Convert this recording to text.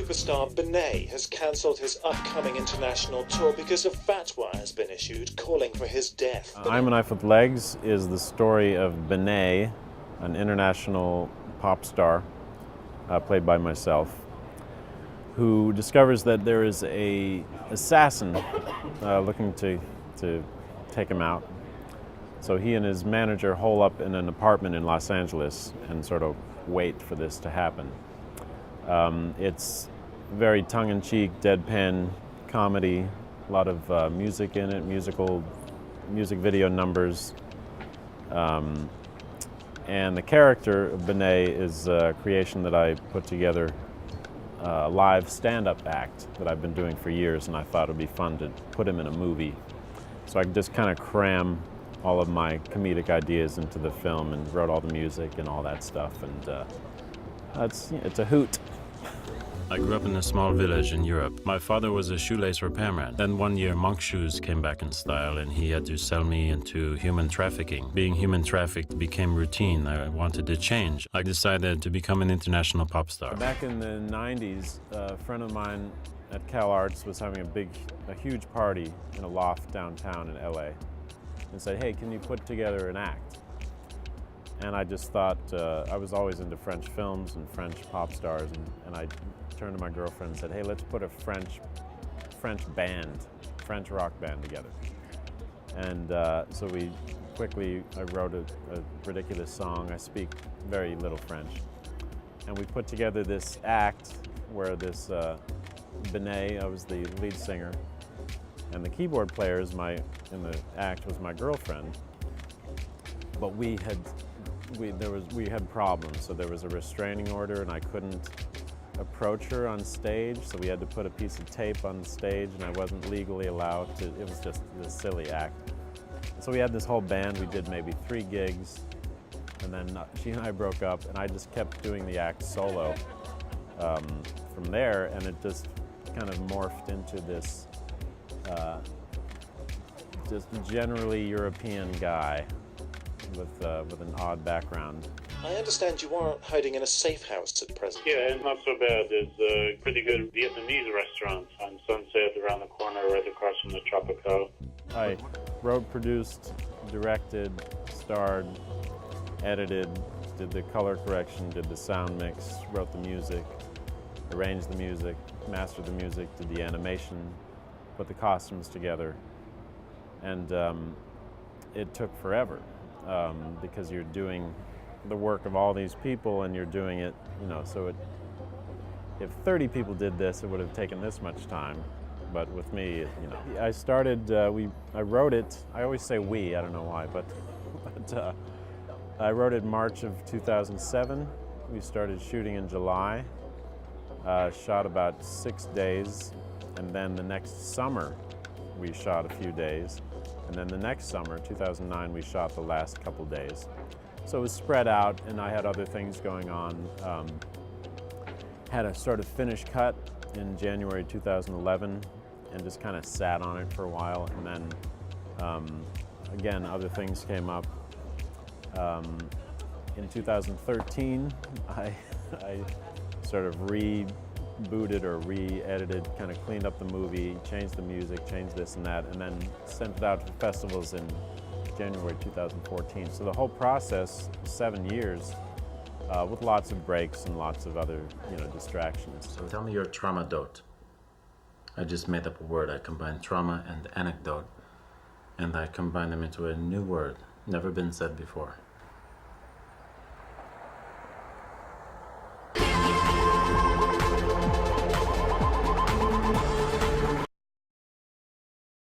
superstar Benet has cancelled his upcoming international tour because a fatwa has been issued calling for his death. I'm a Knife with Legs is the story of Benet, an international pop star, played by myself, who discovers that there is a assassin looking to take him out. So he and his manager hole up in an apartment in Los Angeles and sort of wait for this to happen. It's very tongue-in-cheek, deadpan comedy, a lot of music in it, music video numbers. And the character of Benet is a creation that I put together, a live stand-up act that I've been doing for years, and I thought it would be fun to put him in a movie. So I just kind of cram all of my comedic ideas into the film and wrote all the music and all that stuff, and it's a hoot. I grew up in a small village in Europe. My father was a shoelace repairman. Then one year monk shoes came back in style and he had to sell me into human trafficking. Being human trafficked became routine. I wanted to change. I decided to become an international pop star. Back in the 90s, a friend of mine at Cal Arts was having a huge party in a loft downtown in LA and said, hey, can you put together an act? And I just thought, I was always into French films and French pop stars, and I turned to my girlfriend and said, hey, let's put a French rock band together. And so I wrote a ridiculous song. I speak very little French. And we put together this act where this Benet, I was the lead singer, and the keyboard player in the act was my girlfriend. But we had problems, so there was a restraining order and I couldn't approach her on stage, so we had to put a piece of tape on the stage and I wasn't legally allowed to. It was just a silly act. So we had this whole band, we did maybe 3 gigs, and then she and I broke up and I just kept doing the act solo from there, and it just kind of morphed into this just generally European guy with an odd background. I understand you are hiding in a safe house at present. Yeah, it's not so bad. There's a pretty good Vietnamese restaurant on Sunset around the corner, right across from the Tropical. I wrote, produced, directed, starred, edited, did the color correction, did the sound mix, wrote the music, arranged the music, mastered the music, did the animation, put the costumes together, and it took forever because you're doing the work of all these people and you're doing it, so if 30 people did this, it would have taken this much time. But with me, I started, I wrote it, I always say we, I don't know why, but I wrote it March of 2007. We started shooting in July, shot about 6 days, and then the next summer we shot a few days, and then the next summer, 2009, we shot the last couple days. So it was spread out, and I had other things going on. Had a sort of finished cut in January 2011, and just kind of sat on it for a while, and then again, other things came up. In 2013, I sort of rebooted or re-edited, kind of cleaned up the movie, changed the music, changed this and that, and then sent it out to festivals in January 2014. So the whole process, 7 years, with lots of breaks and lots of other, distractions. So tell me your trauma-dote. I just made up a word. I combined trauma and anecdote, and I combined them into a new word, never been said before.